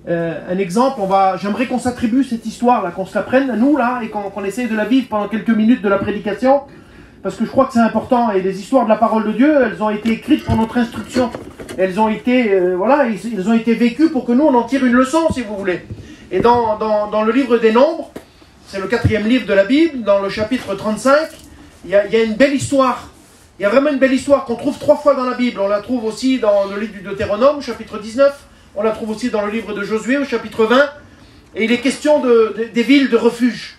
un exemple, j'aimerais qu'on s'attribue cette histoire-là, qu'on se la prenne à nous, là, et qu'on essaye de la vivre pendant quelques minutes de la prédication, parce que je crois que c'est important, et les histoires de la parole de Dieu, elles ont été écrites pour notre instruction. Elles ont été, elles ont été vécues pour que nous, on en tire une leçon, si vous voulez. Et dans le livre des Nombres, c'est le 4e livre de la Bible, dans le chapitre 35, il y a une belle histoire. Il y a vraiment une belle histoire qu'on trouve 3 fois dans la Bible. On la trouve aussi dans le livre du Deutéronome, au chapitre 19. On la trouve aussi dans le livre de Josué, au chapitre 20. Et il est question des villes de refuge.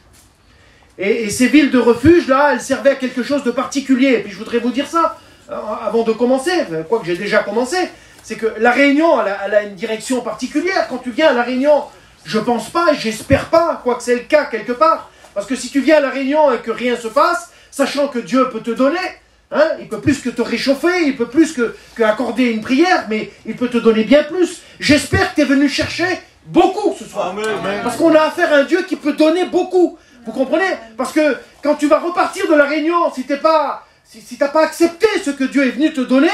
Et ces villes de refuge, là, elles servaient à quelque chose de particulier. Et puis je voudrais vous dire ça, avant de commencer, quoique j'ai déjà commencé, c'est que la Réunion, elle a une direction particulière. Quand tu viens à la Réunion, je pense pas, j'espère pas, quoique c'est le cas quelque part. Parce que si tu viens à la Réunion et que rien se passe, sachant que Dieu peut te donner, hein, il peut plus que te réchauffer, il peut plus que accorder une prière, mais il peut te donner bien plus. J'espère que tu es venu chercher beaucoup ce soir. Amen. Parce qu'on a affaire à un Dieu qui peut donner beaucoup. Vous comprenez? Parce que quand tu vas repartir de la Réunion, si tu n'as pas accepté ce que Dieu est venu te donner,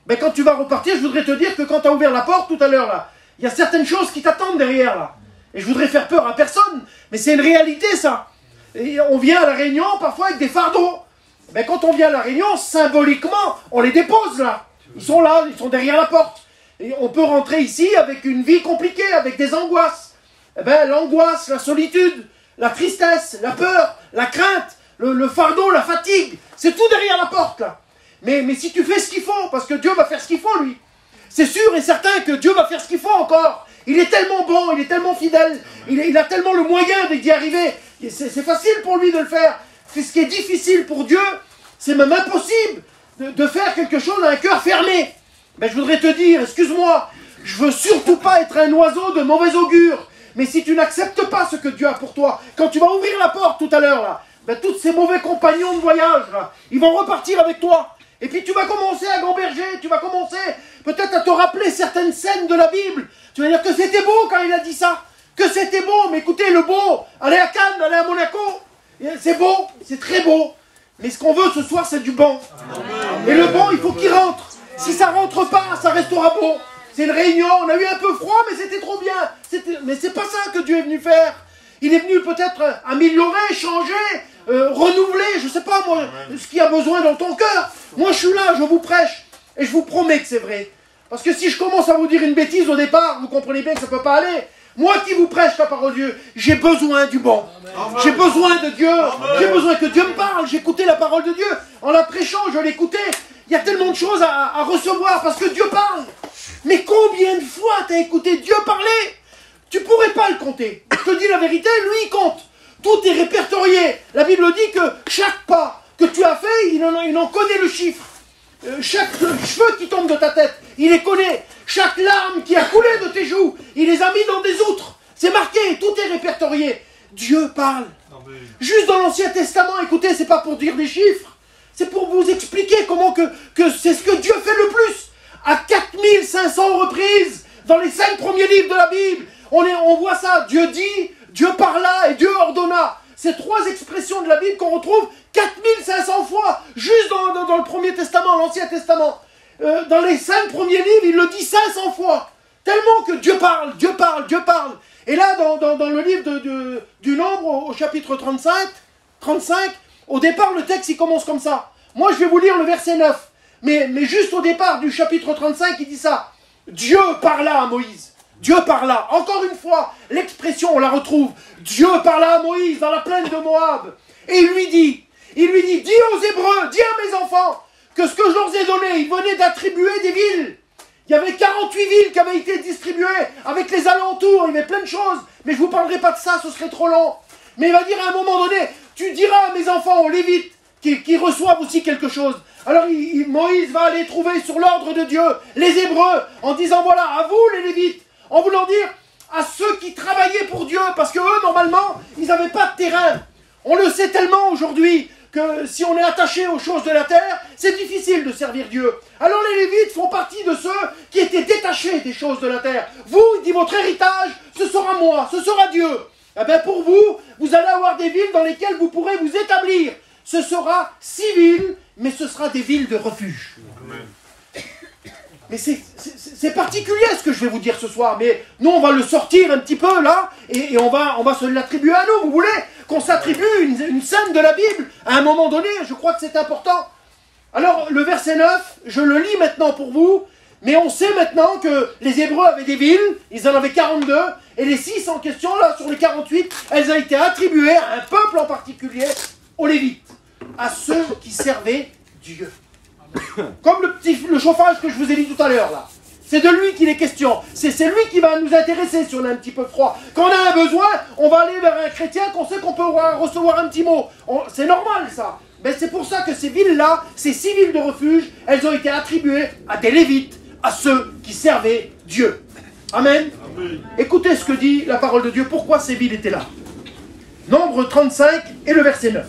ben quand tu vas repartir, je voudrais te dire que quand tu as ouvert la porte tout à l'heure, là, il y a certaines choses qui t'attendent derrière, là. Et je voudrais faire peur à personne, mais c'est une réalité, ça. Et on vient à la Réunion parfois avec des fardeaux. Mais quand on vient à la Réunion, symboliquement, on les dépose là. Ils sont là, ils sont derrière la porte. Et on peut rentrer ici avec une vie compliquée, avec des angoisses. Eh ben, l'angoisse, la solitude, la tristesse, la peur, la crainte, le fardeau, la fatigue, c'est tout derrière la porte là. Mais si tu fais ce qu'il faut, parce que Dieu va faire ce qu'il faut lui. C'est sûr et certain que Dieu va faire ce qu'il faut encore. Il est tellement bon, il est tellement fidèle, il a tellement le moyen d'y arriver. C'est facile pour lui de le faire. C'est ce qui est difficile pour Dieu, c'est même impossible de faire quelque chose à un cœur fermé. Ben, je voudrais te dire, excuse-moi, je veux surtout pas être un oiseau de mauvais augure. Mais si tu n'acceptes pas ce que Dieu a pour toi, quand tu vas ouvrir la porte tout à l'heure, là, ben, tous ces mauvais compagnons de voyage, là, ils vont repartir avec toi. Et puis tu vas commencer à gamberger, tu vas commencer peut-être à te rappeler certaines scènes de la Bible. Tu vas dire que c'était beau quand il a dit ça, que c'était beau, mais écoutez, le beau, aller à Cannes, aller à Monaco, c'est beau, c'est très beau. Mais ce qu'on veut ce soir, c'est du bon. Et le bon, il faut qu'il rentre. Si ça rentre pas, ça restera beau. C'est une réunion, on a eu un peu froid, mais c'était trop bien. Mais c'est pas ça que Dieu est venu faire. Il est venu peut-être améliorer, changer, renouveler, je sais pas moi, ce qu'il y a besoin dans ton cœur. Moi je suis là, je vous prêche, et je vous promets que c'est vrai. Parce que si je commence à vous dire une bêtise au départ, vous comprenez bien que ça peut pas aller. Moi qui vous prêche la parole de Dieu, j'ai besoin du bon. J'ai besoin de Dieu. J'ai besoin que Dieu me parle. J'ai écouté la parole de Dieu. En la prêchant, je l'écoutais. Il y a tellement de choses à recevoir parce que Dieu parle. Mais combien de fois tu as écouté Dieu parler? Tu pourrais pas le compter. Je te dis la vérité, lui il compte. Tout est répertorié. La Bible dit que chaque pas que tu as fait, il en connaît le chiffre. Chaque cheveu qui tombe de ta tête, il les connaît. Chaque larme qui a coulé de tes joues, il les a mis dans des outres. C'est marqué, tout est répertorié. Dieu parle. Amen. Juste dans l'Ancien Testament, écoutez, c'est pas pour dire des chiffres, c'est pour vous expliquer comment que c'est ce que Dieu fait le plus. À 4500 reprises, dans les 5 premiers livres de la Bible, on voit ça. Dieu dit, Dieu parla et Dieu ordonna. Ces 3 expressions de la Bible qu'on retrouve 4500 fois, juste dans le Premier Testament, l'Ancien Testament. Dans les 5 premiers livres, il le dit 500 fois. Tellement que Dieu parle, Dieu parle, Dieu parle. Et là, dans le livre du Nombre, au chapitre 35, au départ, le texte, il commence comme ça. Moi, je vais vous lire le verset 9. Mais juste au départ du chapitre 35, il dit ça. Dieu parla à Moïse. Dieu parla. Encore une fois, l'expression, on la retrouve. Dieu parla à Moïse dans la plaine de Moab. Et il lui dit, dis aux Hébreux, dis à mes enfants, que ce que je leur ai donné, ils venaient d'attribuer des villes. Il y avait 48 villes qui avaient été distribuées avec les alentours, il y avait plein de choses. Mais je ne vous parlerai pas de ça, ce serait trop long. Mais il va dire à un moment donné, tu diras à mes enfants, aux Lévites, qui reçoivent aussi quelque chose. Alors Moïse va aller trouver sur l'ordre de Dieu les Hébreux en disant, voilà, à vous les Lévites, en voulant dire à ceux qui travaillaient pour Dieu, parce que eux, normalement, ils n'avaient pas de terrain. On le sait tellement aujourd'hui que si on est attaché aux choses de la terre, c'est difficile de servir Dieu. Alors les Lévites font partie de ceux qui étaient détachés des choses de la terre. Vous, il dit, votre héritage, ce sera moi, ce sera Dieu. Eh bien pour vous, vous allez avoir des villes dans lesquelles vous pourrez vous établir. Ce sera 6 villes, mais ce sera des villes de refuge. mais c'est particulier ce que je vais vous dire ce soir, mais nous on va le sortir un petit peu là, et on va se l'attribuer à nous, vous voulez qu'on s'attribue une scène de la Bible à un moment donné, je crois que c'est important. Alors le verset 9, je le lis maintenant pour vous, mais on sait maintenant que les Hébreux avaient des villes, ils en avaient 42, et les 6 en question là, sur les 48, elles ont été attribuées à un peuple en particulier, aux Lévites, à ceux qui servaient Dieu. Comme le chauffage que je vous ai dit tout à l'heure là. C'est de lui qu'il est question. C'est lui qui va nous intéresser si on a un petit peu froid. Quand on a un besoin, on va aller vers un chrétien qu'on sait qu'on peut recevoir un petit mot. C'est normal ça. Mais c'est pour ça que ces villes-là, ces 6 villes de refuge, elles ont été attribuées à des Lévites, à ceux qui servaient Dieu. Amen. Amen. Écoutez ce que dit la parole de Dieu. Pourquoi ces villes étaient là? Nombre 35 et le verset 9.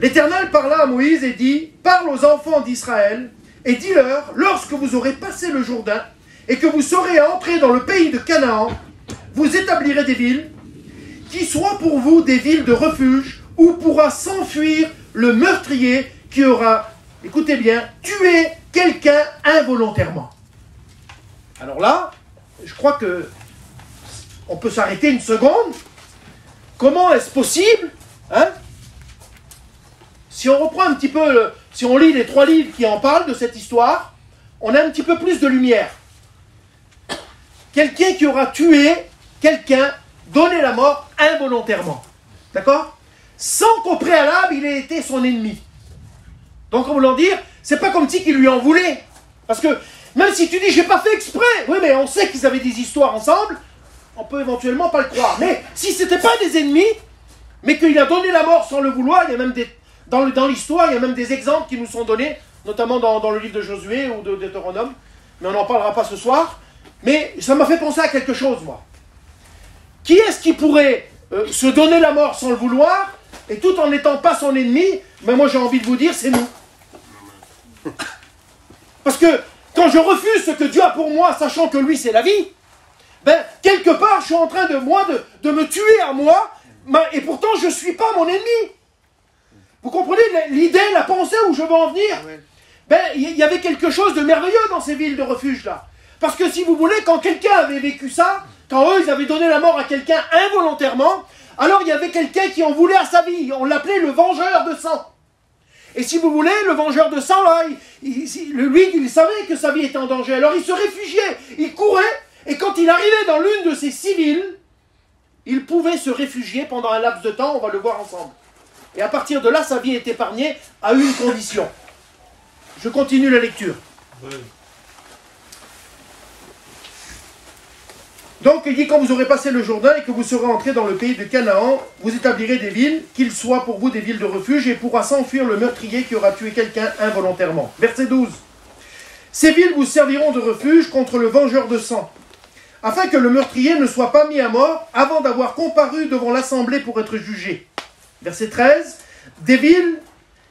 L'Éternel parla à Moïse et dit, « Parle aux enfants d'Israël et dis-leur, lorsque vous aurez passé le Jourdain et que vous serez entrés dans le pays de Canaan, vous établirez des villes qui soient pour vous des villes de refuge où pourra s'enfuir le meurtrier qui aura, écoutez bien, tué quelqu'un involontairement. » Alors là, je crois que on peut s'arrêter une seconde. Comment est-ce possible, hein? Si on reprend un petit peu, si on lit les 3 livres qui en parlent de cette histoire, on a un petit peu plus de lumière. Quelqu'un qui aura tué quelqu'un, donné la mort involontairement. D'accord? Sans qu'au préalable, il ait été son ennemi. Donc, en voulant dire, c'est pas comme si qu'il lui en voulait. Parce que, même si tu dis, j'ai pas fait exprès, oui, mais on sait qu'ils avaient des histoires ensemble, on peut éventuellement pas le croire. Mais si c'était pas des ennemis, mais qu'il a donné la mort sans le vouloir, il y a même des... Dans l'histoire, il y a même des exemples qui nous sont donnés, notamment dans le livre de Josué ou de Deutéronome, mais on n'en parlera pas ce soir. Mais ça m'a fait penser à quelque chose, moi. Qui est-ce qui pourrait se donner la mort sans le vouloir, et tout en n'étant pas son ennemi? Mais moi j'ai envie de vous dire, c'est nous. Parce que quand je refuse ce que Dieu a pour moi, sachant que lui c'est la vie, ben quelque part je suis en train de me tuer à moi, et pourtant je ne suis pas mon ennemi. Vous comprenez l'idée, la pensée où je veux en venir? Ben, il y avait quelque chose de merveilleux dans ces villes de refuge-là. Parce que si vous voulez, quand quelqu'un avait vécu ça, quand eux, ils avaient donné la mort à quelqu'un involontairement, alors il y avait quelqu'un qui en voulait à sa vie. On l'appelait le vengeur de sang. Et si vous voulez, le vengeur de sang, là, lui, il savait que sa vie était en danger. Alors il se réfugiait, il courait, et quand il arrivait dans l'une de ces 6 villes, il pouvait se réfugier pendant un laps de temps, on va le voir ensemble. Et à partir de là, sa vie est épargnée à une condition. Je continue la lecture. Oui. Donc, il dit, quand vous aurez passé le Jourdain et que vous serez entrés dans le pays de Canaan, vous établirez des villes, qu'ils soient pour vous des villes de refuge, et pourra s'enfuir le meurtrier qui aura tué quelqu'un involontairement. Verset 12. Ces villes vous serviront de refuge contre le vengeur de sang, afin que le meurtrier ne soit pas mis à mort avant d'avoir comparu devant l'assemblée pour être jugé. Verset 13, des villes,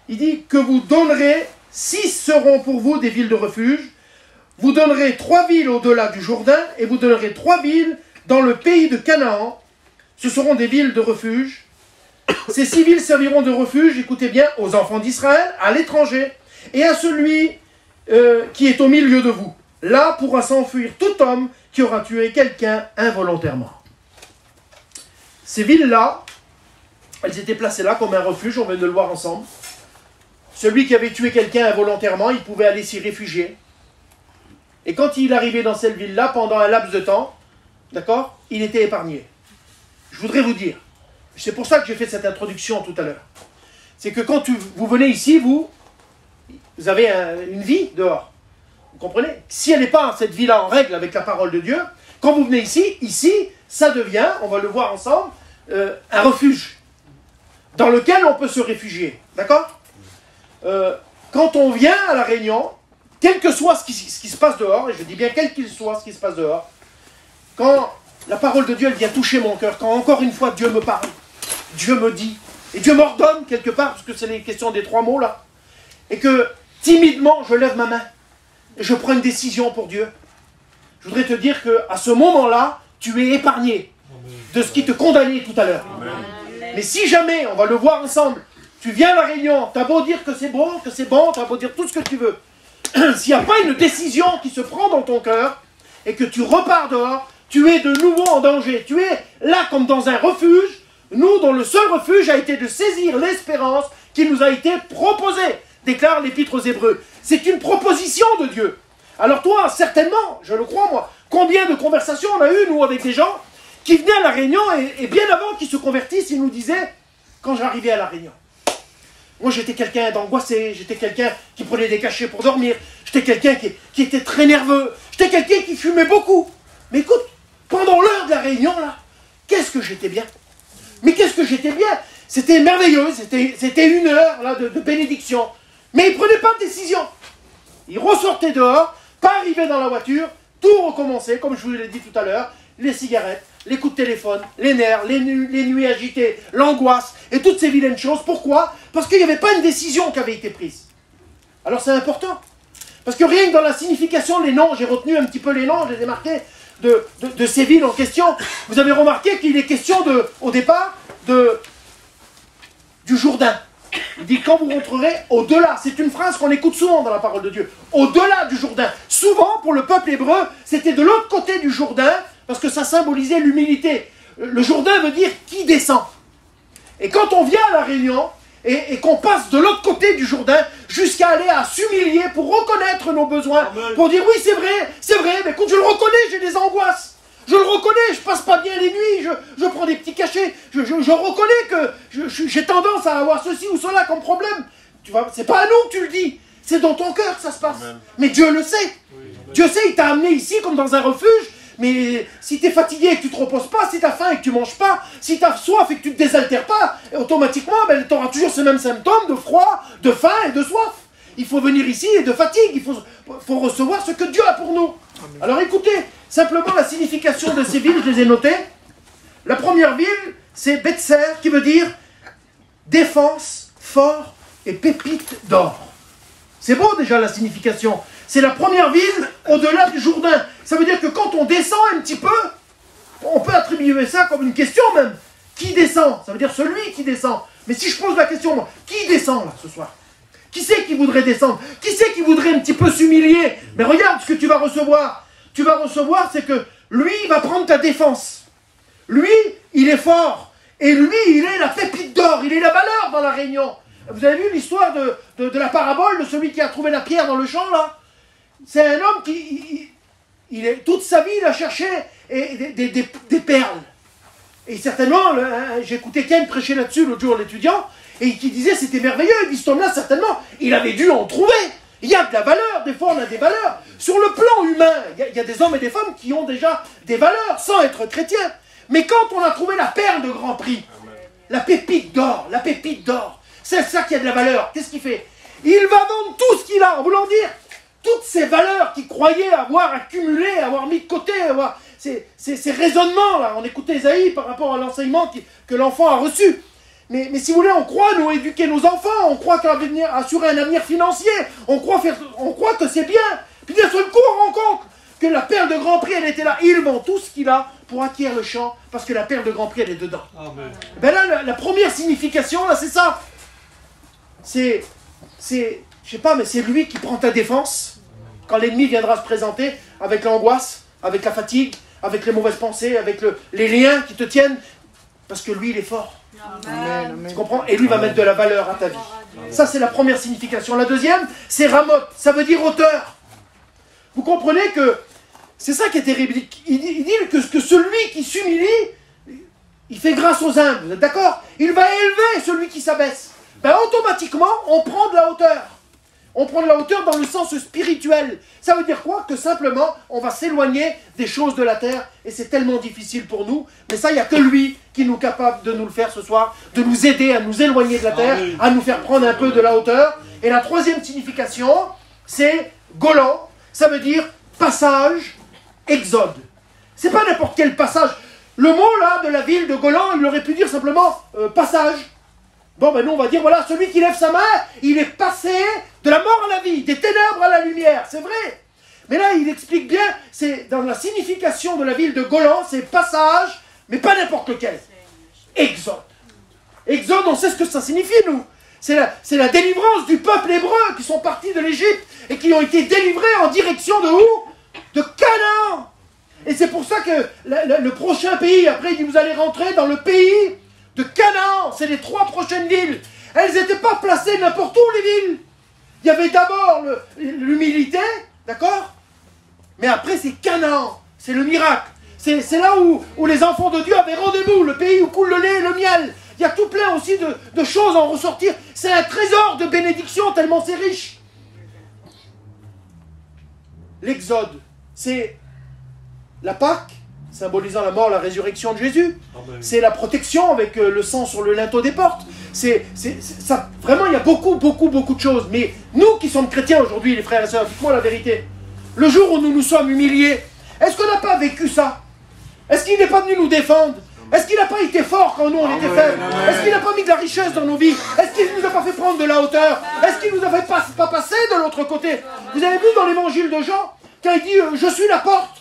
il dit que vous donnerez, 6 seront pour vous des villes de refuge, vous donnerez 3 villes au-delà du Jourdain, et vous donnerez 3 villes dans le pays de Canaan, ce seront des villes de refuge. Ces 6 villes serviront de refuge, écoutez bien, aux enfants d'Israël, à l'étranger, et à celui qui est au milieu de vous. Là pourra s'enfuir tout homme qui aura tué quelqu'un involontairement. Ces villes-là, elles étaient placées là comme un refuge, on vient de le voir ensemble. Celui qui avait tué quelqu'un involontairement, il pouvait aller s'y réfugier. Et quand il arrivait dans cette ville-là, pendant un laps de temps, d'accord, il était épargné. Je voudrais vous dire, c'est pour ça que j'ai fait cette introduction tout à l'heure, c'est que quand vous venez ici, vous avez une vie dehors. Vous comprenez? Si elle n'est pas cette vie-là en règle avec la parole de Dieu, quand vous venez ici, ça devient, on va le voir ensemble, un refuge dans lequel on peut se réfugier. D'accord? Quand on vient à la Réunion, quel que soit ce qui se passe dehors, et je dis bien quel qu'il soit ce qui se passe dehors, quand la parole de Dieu elle vient toucher mon cœur, quand encore une fois Dieu me parle, Dieu me dit, et Dieu m'ordonne quelque part, parce que c'est les questions des 3 mots là, et que timidement je lève ma main, et je prends une décision pour Dieu, je voudrais te dire qu'à ce moment-là, tu es épargné de ce qui te condamnait tout à l'heure. Mais si jamais, on va le voir ensemble, tu viens à la Réunion, tu as beau dire que c'est bon, tu as beau dire tout ce que tu veux, s'il n'y a pas une décision qui se prend dans ton cœur, et que tu repars dehors, tu es de nouveau en danger. Tu es là comme dans un refuge, nous dont le seul refuge a été de saisir l'espérance qui nous a été proposée, déclare l'Épître aux Hébreux. C'est une proposition de Dieu. Alors toi, certainement, je le crois moi, combien de conversations on a eu, nous, avec des gens qui venaient à la Réunion et bien avant qu'ils se convertissent, ils nous disaient, quand j'arrivais à la Réunion, moi j'étais quelqu'un d'angoissé, j'étais quelqu'un qui prenait des cachets pour dormir, j'étais quelqu'un qui était très nerveux, j'étais quelqu'un qui fumait beaucoup. Mais écoute, pendant l'heure de la Réunion, là, qu'est-ce que j'étais bien. Mais qu'est-ce que j'étais bien. C'était merveilleux, c'était une heure là, de bénédiction. Mais ils ne prenaient pas de décision. Ils ressortaient dehors, pas arrivaient dans la voiture, tout recommençait, comme je vous l'ai dit tout à l'heure, les cigarettes, les coups de téléphone, les nerfs, les nuits agitées, l'angoisse, et toutes ces vilaines choses. Pourquoi? Parce qu'il n'y avait pas une décision qui avait été prise. Alors c'est important. Parce que rien que dans la signification, les noms, j'ai retenu un petit peu les noms, je les ai marqués, de ces villes en question. Vous avez remarqué qu'il est question, au départ, du Jourdain. Il dit, quand vous rentrerez au-delà, c'est une phrase qu'on écoute souvent dans la parole de Dieu, au-delà du Jourdain. Souvent, pour le peuple hébreu, c'était de l'autre côté du Jourdain, parce que ça symbolisait l'humilité. Le Jourdain veut dire qui descend. Et quand on vient à la Réunion, et qu'on passe de l'autre côté du Jourdain, jusqu'à aller à s'humilier pour reconnaître nos besoins, Amen. Pour dire, oui, c'est vrai, mais écoute, je le reconnais, j'ai des angoisses. Je le reconnais, je passe pas bien les nuits, je prends des petits cachets, je reconnais que j'ai tendance à avoir ceci ou cela comme problème. Tu vois, c'est pas à nous que tu le dis, c'est dans ton cœur que ça se passe. Amen. Mais Dieu le sait. Oui, Dieu sait, il t'a amené ici comme dans un refuge, mais si tu es fatigué et que tu ne te reposes pas, si tu as faim et que tu ne manges pas, si tu as soif et que tu ne te désaltères pas, automatiquement, tu auras toujours ces mêmes symptômes de froid, de faim et de soif. Il faut venir ici et de fatigue, il faut recevoir ce que Dieu a pour nous. Amen. Alors écoutez, simplement la signification de ces villes, je les ai notées. La première ville, c'est Betser, qui veut dire défense, fort et pépite d'or. C'est beau déjà la signification. C'est la première ville au-delà du Jourdain. Ça veut dire que quand on descend un petit peu, on peut attribuer ça comme une question même. Qui descend? Ça veut dire celui qui descend. Mais si je pose la question, moi, qui descend là ce soir? Qui c'est qui voudrait descendre? Qui c'est qui voudrait un petit peu s'humilier? Mais regarde ce que tu vas recevoir. Tu vas recevoir, c'est que lui, il va prendre ta défense. Lui, il est fort. Et lui, il est la pépite d'or. Il est la valeur dans la Réunion. Vous avez vu l'histoire de la parabole de celui qui a trouvé la pierre dans le champ, là? C'est un homme qui, toute sa vie, il a cherché des perles. Et certainement, j'ai écouté Ken prêcher là-dessus l'autre jour, l'étudiant, et qui disait c'était merveilleux. Il dit, cet homme-là, certainement, il avait dû en trouver. Il y a de la valeur, des fois on a des valeurs. Sur le plan humain, il y a des hommes et des femmes qui ont déjà des valeurs, sans être chrétiens. Mais quand on a trouvé la perle de grand prix, la pépite d'or, c'est ça qui a de la valeur. Qu'est-ce qu'il fait? Il va vendre tout ce qu'il a, en voulant dire, toutes ces valeurs qu'il croyait avoir accumulées, avoir mis de côté, avoir ces raisonnements-là. On écoutait Isaïe par rapport à l'enseignement que l'enfant a reçu. Mais si vous voulez, on croit nous éduquer nos enfants, on croit assurer un avenir financier, on croit que c'est bien. Puis d'un seul coup, on rend compte que la perle de grand prix, elle était là. Il vend tout ce qu'il a pour acquérir le champ, parce que la perle de grand prix, elle est dedans. Amen. Ben là, la première signification, là, c'est ça. Je sais pas, mais c'est lui qui prend ta défense quand l'ennemi viendra se présenter avec l'angoisse, avec la fatigue, avec les mauvaises pensées, avec les liens qui te tiennent, parce que lui, il est fort. Amen. Tu comprends? Et lui va mettre de la valeur à ta vie. Ça, c'est la première signification. La deuxième, c'est Ramoth. Ça veut dire hauteur. Vous comprenez que c'est ça qui est terrible. Il dit que celui qui s'humilie, il fait grâce aux humbles. Vous êtes d'accord? Il va élever celui qui s'abaisse. Ben, automatiquement, on prend de la hauteur. On prend de la hauteur dans le sens spirituel. Ça veut dire quoi? Que simplement, on va s'éloigner des choses de la terre. Et c'est tellement difficile pour nous. Mais ça, il n'y a que lui qui est capable de nous le faire ce soir, de nous aider à nous éloigner de la terre, à nous faire prendre un peu de la hauteur. Et la troisième signification, c'est Golan. Ça veut dire passage, exode. C'est pas n'importe quel passage. Le mot là de la ville de Golan, il aurait pu dire simplement passage. Bon, ben nous, on va dire, voilà, celui qui lève sa main, il est passé de la mort à la vie, des ténèbres à la lumière, c'est vrai. Mais là, il explique bien, c'est dans la signification de la ville de Golan, c'est passage, mais pas n'importe lequel. Exode. Exode, on sait ce que ça signifie, nous. C'est la délivrance du peuple hébreu qui sont partis de l'Égypte et qui ont été délivrés en direction de où? De Canaan. Et c'est pour ça que le prochain pays, après il dit vous allez rentrer dans le pays de Canaan. C'est les 3 prochaines villes. Elles n'étaient pas placées n'importe où les villes. Il y avait d'abord l'humilité, d'accord? Mais après c'est Canaan, c'est le miracle. C'est là où les enfants de Dieu avaient rendez-vous, le pays où coule le lait et le miel. Il y a tout plein aussi de choses à en ressortir. C'est un trésor de bénédiction tellement c'est riche. L'Exode, c'est la Pâque, symbolisant la mort, la résurrection de Jésus. C'est la protection avec le sang sur le linteau des portes. Ça, vraiment, il y a beaucoup de choses. Mais nous qui sommes chrétiens aujourd'hui, les frères et sœurs, dites-moi la vérité. Le jour où nous nous sommes humiliés, est-ce qu'on n'a pas vécu ça? Est-ce qu'il n'est pas venu nous défendre? Est-ce qu'il n'a pas été fort quand nous on était faibles? Est-ce qu'il n'a pas mis de la richesse dans nos vies? Est-ce qu'il ne nous a pas fait prendre de la hauteur? Est-ce qu'il ne nous a fait pas passer de l'autre côté? Vous avez vu dans l'évangile de Jean, quand il dit je suis la porte.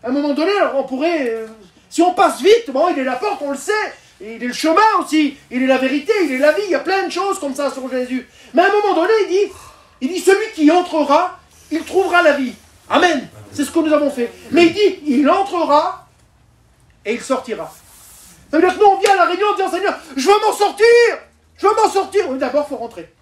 À un moment donné, on pourrait, si on passe vite, bon, il est la porte, on le sait. Et il est le chemin aussi, il est la vérité, il est la vie. Il y a plein de choses comme ça sur Jésus. Mais à un moment donné, il dit celui qui entrera, il trouvera la vie. Amen. C'est ce que nous avons fait. Mais il dit, il entrera et il sortira. Ça veut dire que nous, on vient à la réunion en disant, Seigneur, je veux m'en sortir. Je veux m'en sortir. Oui, d'abord, il faut rentrer.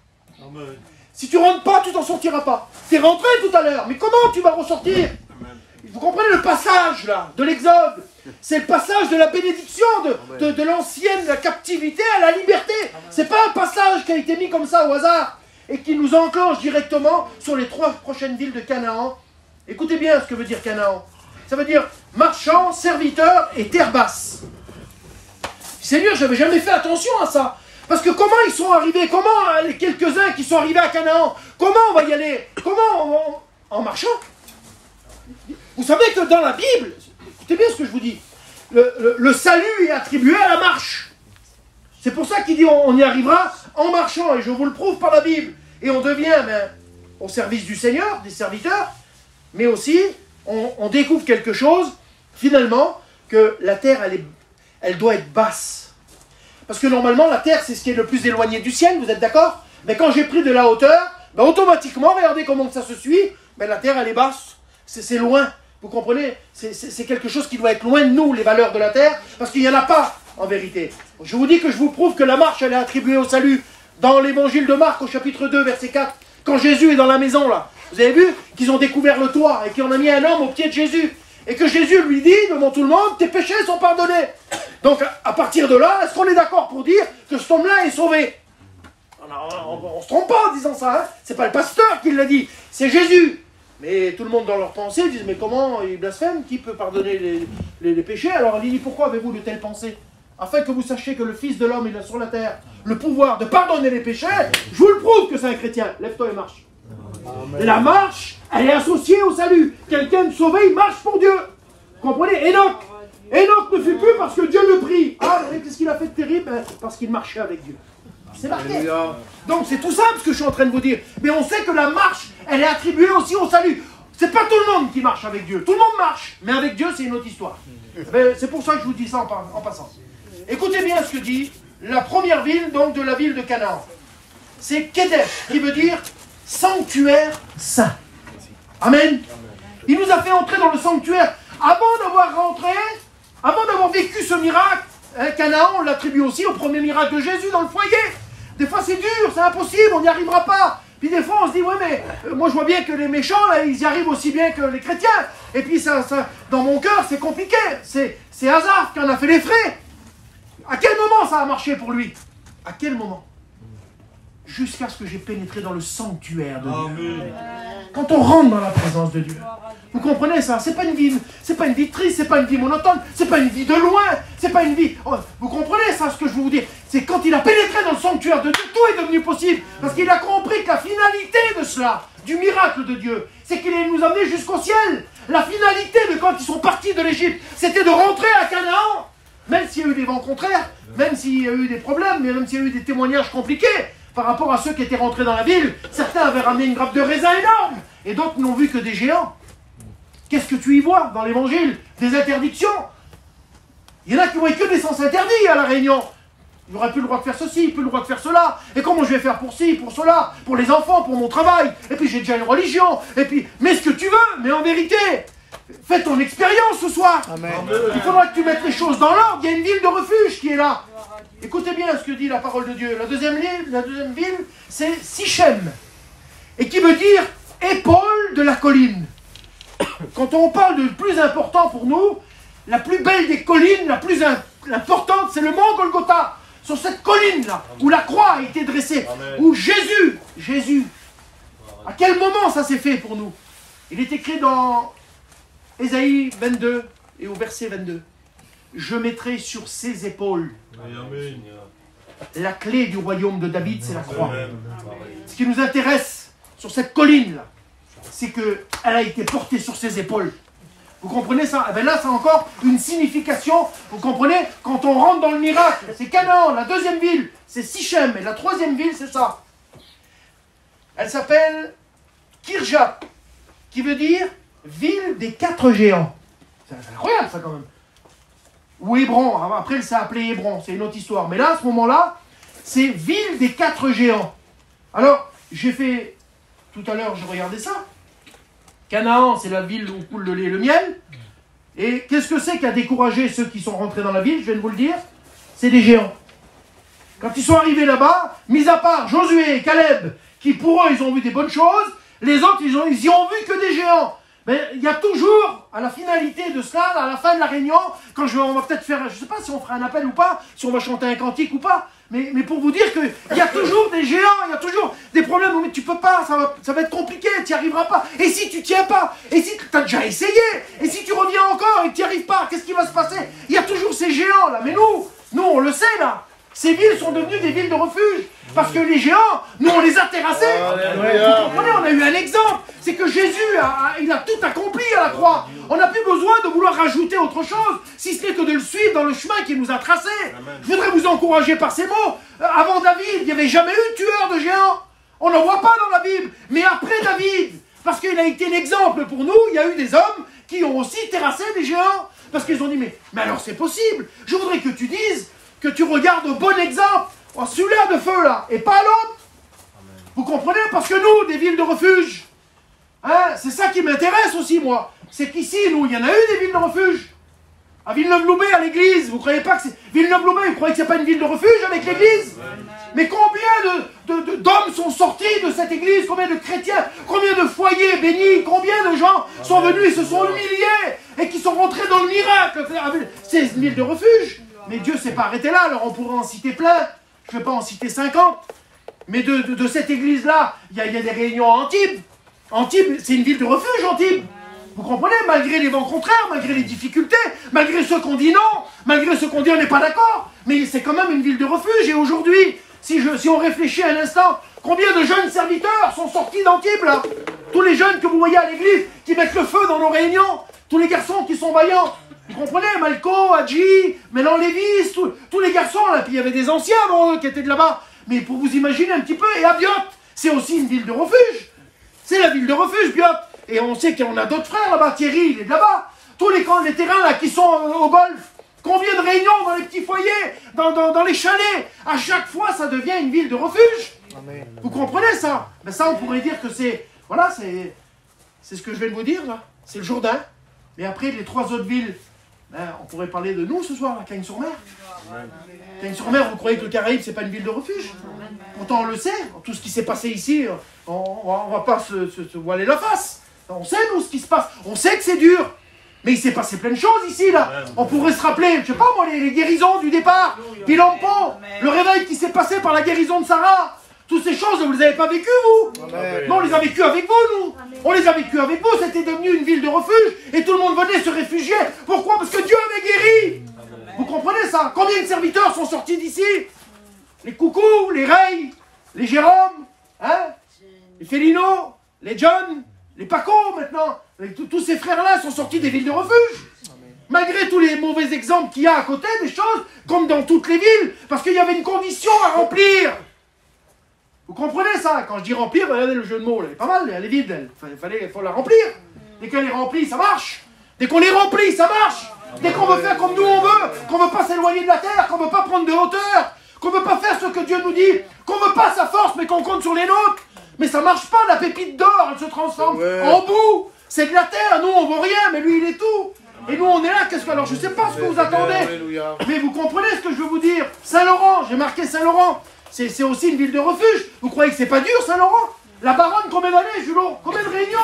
Amen. Si tu ne rentres pas, tu t'en sortiras pas. Tu es rentré tout à l'heure, mais comment tu vas ressortir? Amen. Vous comprenez le passage, là, de l'Exode? C'est le passage de la bénédiction, de l'ancienne captivité à la liberté. C'est pas un passage qui a été mis comme ça au hasard et qui nous enclenche directement sur les 3 prochaines villes de Canaan. Écoutez bien ce que veut dire Canaan. Ça veut dire marchand, serviteur et terre basse. Seigneur, je n'avais jamais fait attention à ça. Parce que comment ils sont arrivés? Comment les quelques-uns qui sont arrivés à Canaan? Comment on va y aller? Comment en marchant? Vous savez que dans la Bible, écoutez bien ce que je vous dis, le salut est attribué à la marche. C'est pour ça qu'il dit on y arrivera en marchant, et je vous le prouve par la Bible. Et on devient au service du Seigneur, des serviteurs, mais aussi on découvre quelque chose, finalement, que la terre, elle doit être basse. Parce que normalement, la terre, c'est ce qui est le plus éloigné du ciel, vous êtes d'accord? Mais quand j'ai pris de la hauteur, automatiquement, regardez comment ça se suit, la terre, elle est basse. C'est loin, vous comprenez? C'est quelque chose qui doit être loin de nous, les valeurs de la terre, parce qu'il n'y en a pas, en vérité. Je vous dis que je vous prouve que la marche, elle est attribuée au salut. Dans l'évangile de Marc, au chapitre 2, verset 4, quand Jésus est dans la maison, là, vous avez vu qu'ils ont découvert le toit et qu'ils en ont mis un homme au pied de Jésus. Et que Jésus lui dit, devant tout le monde, tes péchés sont pardonnés. Donc, à partir de là, est-ce qu'on est d'accord pour dire que cet homme-là est sauvé? On ne se trompe pas en disant ça, hein. C'est pas le pasteur qui l'a dit, c'est Jésus. Mais tout le monde dans leur pensée disent, mais comment il blasphème? Qui peut pardonner les péchés? Alors il dit, pourquoi avez-vous de telles pensées? Afin que vous sachiez que le Fils de l'homme, il a sur la terre le pouvoir de pardonner les péchés. Je vous le prouve que c'est un chrétien. Lève-toi et marche. Amen. Et la marche, elle est associée au salut. Quelqu'un de sauvé, il marche pour Dieu. Vous comprenez? Enoch ne fut plus parce que Dieu le prie. Ah, qu'est-ce qu'il a fait de terrible? Parce qu'il marchait avec Dieu. C'est marqué. Donc c'est tout simple ce que je suis en train de vous dire. Mais on sait que la marche, elle est attribuée aussi au salut. C'est pas tout le monde qui marche avec Dieu. Tout le monde marche. Mais avec Dieu, c'est une autre histoire. C'est pour ça que je vous dis ça en passant. Écoutez bien ce que dit la première ville, donc de la ville de Canaan. C'est Kedesh, qui veut dire sanctuaire saint. Amen. Il nous a fait entrer dans le sanctuaire. Avant d'avoir vécu ce miracle, Canaan, on l'attribue aussi au premier miracle de Jésus dans le foyer. Des fois c'est dur, c'est impossible, on n'y arrivera pas. Puis des fois on se dit, ouais mais moi je vois bien que les méchants, là, ils y arrivent aussi bien que les chrétiens. Et puis ça dans mon cœur c'est compliqué. C'est Hazard qui en a fait les frais. À quel moment ça a marché pour lui? À quel moment? Jusqu'à ce que j'ai pénétré dans le sanctuaire de Dieu. Quand on rentre dans la présence de Dieu. Vous comprenez ça? C'est pas une vie triste, c'est pas une vie monotone, c'est pas une vie de loin, c'est pas une vie... Vous comprenez ça, ce que je veux vous dire? C'est quand il a pénétré dans le sanctuaire de Dieu, tout est devenu possible. Parce qu'il a compris que la finalité de cela, du miracle de Dieu, c'est qu'il allait nous amener jusqu'au ciel. La finalité de quand ils sont partis de l'Égypte, c'était de rentrer à Canaan. Même s'il y a eu des vents contraires, même s'il y a eu des problèmes, même s'il y a eu des témoignages compliqués, par rapport à ceux qui étaient rentrés dans la ville, certains avaient ramené une grappe de raisin énorme, et d'autres n'ont vu que des géants. Qu'est-ce que tu y vois dans l'évangile? Des interdictions. Il y en a qui voient que des sens interdits à la Réunion. Il n'aurait plus le droit de faire ceci, plus le droit de faire cela. Et comment je vais faire pour ci, pour cela, pour les enfants, pour mon travail. Et puis j'ai déjà une religion. Et puis, mets ce que tu veux, mais en vérité, fais ton expérience ce soir. Amen. Il faudra que tu mettes les choses dans l'ordre. Il y a une ville de refuge qui est là. Écoutez bien ce que dit la parole de Dieu. La deuxième ville, c'est Sichem. Et qui veut dire épaule de la colline. Quand on parle de plus important pour nous, la plus belle des collines, la plus importante, c'est le mont Golgotha. Sur cette colline-là, où la croix a été dressée, où Jésus, à quel moment ça s'est fait pour nous? Il est écrit dans Ésaïe 22 et au verset 22. Je mettrai sur ses épaules la clé du royaume de David, c'est la croix. Ce qui nous intéresse sur cette colline-là, c'est qu'elle a été portée sur ses épaules. Vous comprenez ça? Et bien là, ça a encore une signification. Vous comprenez? Quand on rentre dans le miracle, c'est Canaan. La deuxième ville, c'est Sichem. Et la troisième ville, c'est ça. Elle s'appelle Kirjat, qui veut dire ville des 4 géants. C'est incroyable ça quand même. Ou Hébron. Après, elle s'est appelée Hébron. C'est une autre histoire. Mais là, à ce moment-là, c'est ville des 4 géants. Alors, j'ai fait... Tout à l'heure, je regardais ça. Canaan, c'est la ville où coule le lait et le miel. Et qu'est-ce que c'est qui a découragé ceux qui sont rentrés dans la ville? Je viens de vous le dire. C'est des géants. Quand ils sont arrivés là-bas, mis à part Josué et Caleb, qui pour eux, ils ont vu des bonnes choses, les autres, ils y ont vu que des géants. Mais il y a toujours, à la finalité de cela, à la fin de la réunion, quand on va peut-être faire, je ne sais pas si on fera un appel ou pas, si on va chanter un cantique ou pas, mais pour vous dire qu'il y a toujours des géants, il y a toujours des problèmes, mais tu peux pas, ça va être compliqué, tu n'y arriveras pas. Et si tu ne tiens pas, et si tu as déjà essayé, et si tu reviens encore et que tu n'y arrives pas, qu'est-ce qui va se passer? Il y a toujours ces géants là, mais nous on le sait là. Ces villes sont devenues des villes de refuge. Parce que les géants, nous on les a terrassés. Vous comprenez, on a eu un exemple. C'est que Jésus, il a tout accompli à la croix. On n'a plus besoin de vouloir rajouter autre chose, si ce n'est que de le suivre dans le chemin qu'il nous a tracé. Je voudrais vous encourager par ces mots. Avant David, il n'y avait jamais eu de tueur de géants. On n'en voit pas dans la Bible. Mais après David, parce qu'il a été l'exemple pour nous, il y a eu des hommes qui ont aussi terrassé des géants. Parce qu'ils ont dit, mais alors c'est possible. Je voudrais que tu dises, que tu regardes au bon exemple, celui-là de feu là, et pas l'autre. Vous comprenez? Parce que nous, des villes de refuge, hein, c'est ça qui m'intéresse aussi moi. C'est qu'ici, nous, il y en a eu des villes de refuge. À Villeneuve-Loubet, à l'église, vous croyez pas que c'est... Villeneuve-Loubet, vous croyez que c'est pas une ville de refuge avec l'église? Mais combien d'hommes sont sortis de cette église? Combien de chrétiens? Combien de foyers bénis? Combien de gens sont venus et se sont humiliés et qui sont rentrés dans le miracle? C'est une ville de refuge. Mais Dieu ne s'est pas arrêté là, alors on pourrait en citer plein. Je ne vais pas en citer 50. Mais de cette église-là, il y a des réunions à Antibes. Antibes, c'est une ville de refuge, Antibes. Vous comprenez? Malgré les vents contraires, malgré les difficultés, malgré ceux qu'on dit non, malgré ceux qu'on dit on n'est pas d'accord, mais c'est quand même une ville de refuge. Et aujourd'hui, si on réfléchit un instant, combien de jeunes serviteurs sont sortis d'Antibes, là? Tous les jeunes que vous voyez à l'église, qui mettent le feu dans nos réunions, tous les garçons qui sont vaillants. Vous comprenez? Malco, Hadji, Mélan Lévis, tous les garçons, là, puis il y avait des anciens avant eux qui étaient de là-bas. Mais pour vous imaginer un petit peu, et à Biot, c'est aussi une ville de refuge. C'est la ville de refuge, Biot. Et on sait qu'on a d'autres frères là-bas, Thierry, il est de là-bas. Tous les terrains là qui sont au golf. Combien de réunions dans les petits foyers, dans les chalets. À chaque fois, ça devient une ville de refuge. Amen. Vous comprenez ça? Ben ça, on pourrait dire que c'est... Voilà, c'est ce que je viens de vous dire, là. C'est le Jourdain. Mais après, les 3 autres villes... Ben, on pourrait parler de nous ce soir, à Cagnes-sur-Mer. Cagnes-sur-Mer, vous croyez que le Caraïbe, c'est pas une ville de refuge? Pourtant, on le sait. Tout ce qui s'est passé ici, on va pas se voiler la face. On sait, nous, ce qui se passe. On sait que c'est dur. Mais il s'est passé plein de choses ici, là. On pourrait se rappeler, je sais pas moi, les guérisons du départ. Puis l'Ampon, le réveil qui s'est passé par la guérison de Sarah. Toutes ces choses, vous ne les avez pas vécues, vous? Non, on les a vécues avec vous, nous. On les a vécues avec vous. C'était devenu une ville de refuge. Et tout le monde venait se réfugier. Pourquoi? Parce que Dieu avait guéri. Vous comprenez ça? Combien de serviteurs sont sortis d'ici? Les Coucou, les Ray, les Jérôme, hein? Les Félino, les John, les Paco, maintenant. Tous ces frères-là sont sortis des villes de refuge. Malgré tous les mauvais exemples qu'il y a à côté, des choses, comme dans toutes les villes. Parce qu'il y avait une condition à remplir. Vous comprenez ça? Quand je dis remplir, regardez le jeu de mots, elle est pas mal, elle est vide, il faut la remplir. Dès qu'elle est remplie, ça marche. Dès qu'on est rempli, ça marche. Dès qu'on veut faire comme nous on veut, qu'on ne veut pas s'éloigner de la terre, qu'on ne veut pas prendre de hauteur, qu'on ne veut pas faire ce que Dieu nous dit, qu'on ne veut pas sa force, mais qu'on compte sur les nôtres. Mais ça ne marche pas, la pépite d'or, elle se transforme en boue. C'est de la terre, nous on ne vaut rien, mais lui il est tout. Et nous on est là, qu'est-ce que... Alors je ne sais pas ce que vous attendez, mais vous comprenez ce que je veux vous dire. Saint-Laurent, j'ai marqué Saint-Laurent, c'est aussi une ville de refuge. Vous croyez que c'est pas dur Saint-Laurent? La Baronne, combien d'années, Julot? Combien de réunions?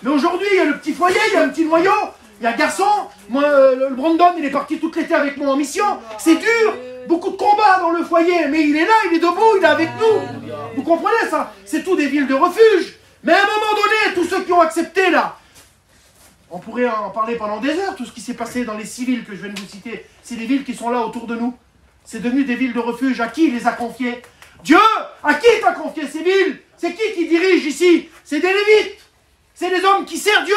Mais aujourd'hui, il y a le petit foyer, il y a un petit noyau, il y a Garçon. Moi, le Brandon, il est parti tout l'été avec moi en mission. C'est dur, beaucoup de combats dans le foyer, mais il est là, il est debout, il est avec nous. Vous comprenez ça? C'est tout des villes de refuge. Mais à un moment donné, tous ceux qui ont accepté là, on pourrait en parler pendant des heures, tout ce qui s'est passé dans les 6 villes que je viens de vous citer, c'est des villes qui sont là autour de nous. C'est devenu des villes de refuge. À qui il les a confiées? Dieu, à qui t'a confié ces villes? C'est qui dirige ici? C'est des Lévites. C'est des hommes qui servent Dieu.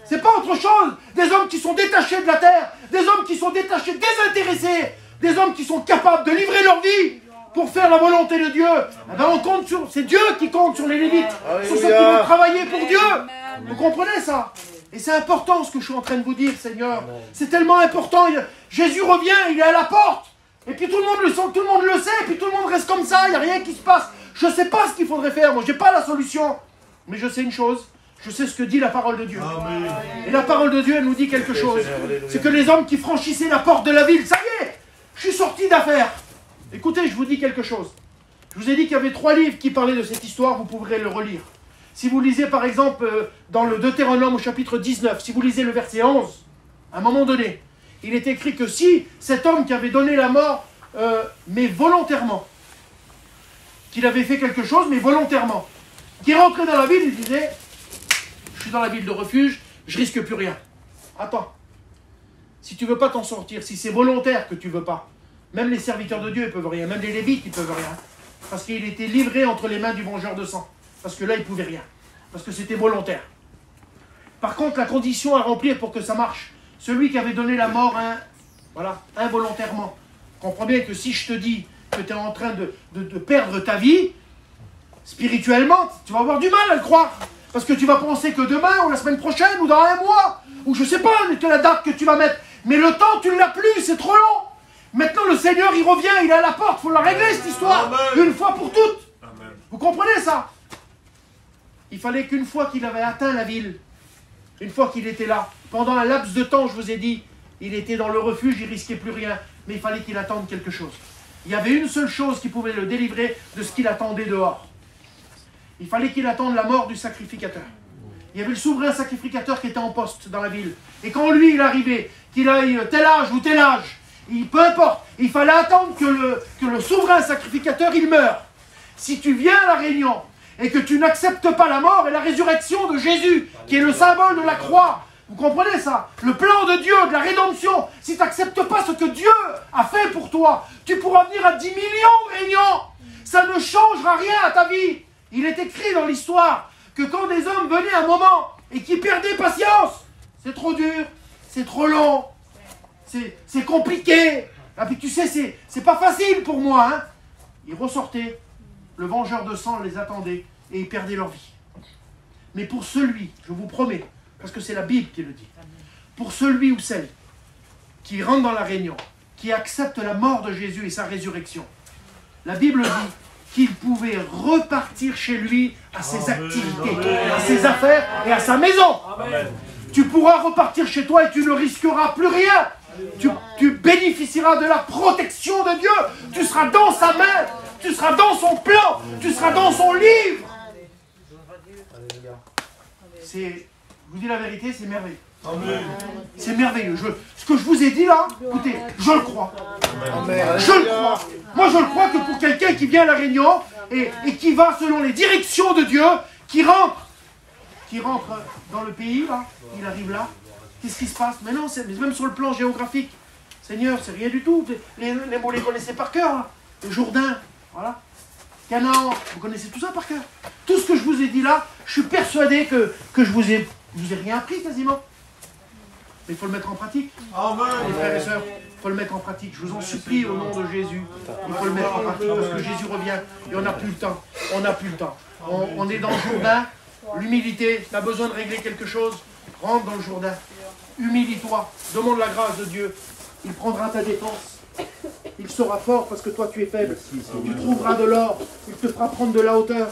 C'est pas autre chose. Des hommes qui sont détachés de la terre. Des hommes qui sont détachés, désintéressés. Des hommes qui sont capables de livrer leur vie pour faire la volonté de Dieu. Eh ben on compte sur... C'est Dieu qui compte sur les Lévites. Sur ceux qui vont travailler pour Dieu. Vous comprenez ça? Et c'est important ce que je suis en train de vous dire, Seigneur. C'est tellement important. Jésus revient, il est à la porte. Et puis tout le monde le sent, tout le monde le sait. Et puis tout le monde reste comme ça. Il n'y a rien qui se passe. Je ne sais pas ce qu'il faudrait faire. Moi, je n'ai pas la solution. Mais je sais une chose. Je sais ce que dit la parole de Dieu. Amen. Et la parole de Dieu, elle nous dit quelque chose. C'est que les hommes qui franchissaient la porte de la ville, ça y est, je suis sorti d'affaire. Écoutez, je vous dis quelque chose. Je vous ai dit qu'il y avait 3 livres qui parlaient de cette histoire, vous pourrez le relire. Si vous lisez par exemple dans le Deutéronome au chapitre 19, si vous lisez le verset 11, à un moment donné, il est écrit que si cet homme qui avait donné la mort, mais volontairement, qu'il avait fait quelque chose, mais volontairement, qui rentrait dans la ville, il disait... Je suis dans la ville de refuge, je risque plus rien. Attends. Si tu veux pas t'en sortir, si c'est volontaire que tu veux pas, même les serviteurs de Dieu ils peuvent rien, même les Lévites ils peuvent rien. Parce qu'il était livré entre les mains du vengeur de sang. Parce que là il pouvait rien. Parce que c'était volontaire. Par contre, la condition à remplir pour que ça marche, celui qui avait donné la mort involontairement. Comprends bien que si je te dis que tu es en train de perdre ta vie, spirituellement, tu vas avoir du mal à le croire. Parce que tu vas penser que demain, ou la semaine prochaine, ou dans un mois, ou je sais pas, la date que tu vas mettre. Mais le temps, tu ne l'as plus, c'est trop long. Maintenant, le Seigneur, il revient, il est à la porte, il faut la régler, cette histoire. Amen. Une fois pour toutes. Amen. Vous comprenez ça? Il fallait qu'une fois qu'il avait atteint la ville, une fois qu'il était là, pendant un laps de temps, je vous ai dit, il était dans le refuge, il risquait plus rien. Mais il fallait qu'il attende quelque chose. Il y avait une seule chose qui pouvait le délivrer de ce qu'il attendait dehors. Il fallait qu'il attende la mort du sacrificateur. Il y avait le souverain sacrificateur qui était en poste dans la ville. Et quand lui, il arrivait, qu'il ait tel âge ou tel âge, peu importe, il fallait attendre que le souverain sacrificateur, il meure. Si tu viens à la réunion et que tu n'acceptes pas la mort et la résurrection de Jésus, qui est le symbole de la croix, vous comprenez ça? Le plan de Dieu, de la rédemption, si tu n'acceptes pas ce que Dieu a fait pour toi, tu pourras venir à 10 millions de réunions. Ça ne changera rien à ta vie. Il est écrit dans l'histoire que quand des hommes venaient un moment et qui perdaient patience, c'est trop dur, c'est trop long, c'est compliqué. Et puis tu sais, c'est pas facile pour moi. Hein. Ils ressortaient, le vengeur de sang les attendait et ils perdaient leur vie. Mais pour celui, je vous promets, parce que c'est la Bible qui le dit, pour celui ou celle qui rentre dans la réunion, qui accepte la mort de Jésus et sa résurrection, la Bible dit qu'il pouvait repartir chez lui à ses activités, à ses affaires et à sa maison. Amen. Tu pourras repartir chez toi et tu ne risqueras plus rien. Tu bénéficieras de la protection de Dieu. Tu seras dans sa main, tu seras dans son plan, tu seras dans son livre. Je vous dis la vérité, c'est merveilleux. C'est merveilleux. Ce que je vous ai dit là, écoutez, je le crois. Amen. Je le crois. Moi, je le crois que pour quelqu'un qui vient à la réunion et qui va selon les directions de Dieu, qui rentre dans le pays, là, il arrive là, qu'est-ce qui se passe? Mais non, même sur le plan géographique, Seigneur, c'est rien du tout. Les mots, vous les connaissez par cœur. Là. Le Jourdain, voilà. Canaan, vous connaissez tout ça par cœur. Tout ce que je vous ai dit là, je suis persuadé que je vous ai rien appris quasiment. Mais il faut le mettre en pratique. Amen. Les frères et sœurs, il faut le mettre en pratique. Je vous en supplie au nom de Jésus. Il faut le mettre en pratique parce que Jésus revient et on n'a plus le temps. On n'a plus le temps. On est dans le Jourdain. L'humilité, tu as besoin de régler quelque chose, rentre dans le Jourdain. Humilie-toi. Demande la grâce de Dieu. Il prendra ta défense. il sera fort parce que toi tu es faible. Tu trouveras de l'or, il te fera prendre de la hauteur.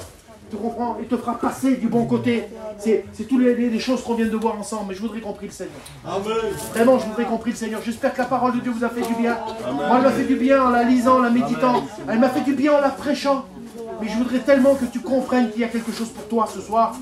Tu comprends? Il te fera passer du bon côté. C'est toutes les choses qu'on vient de voir ensemble. Mais je voudrais qu'on prie le Seigneur. Amen. Vraiment, je voudrais qu'on prie le Seigneur. J'espère que la parole de Dieu vous a fait du bien. Amen. Moi, elle m'a fait du bien en la lisant, en la méditant. Amen. Elle m'a fait du bien en la fraîchant. Mais je voudrais tellement que tu comprennes qu'il y a quelque chose pour toi ce soir.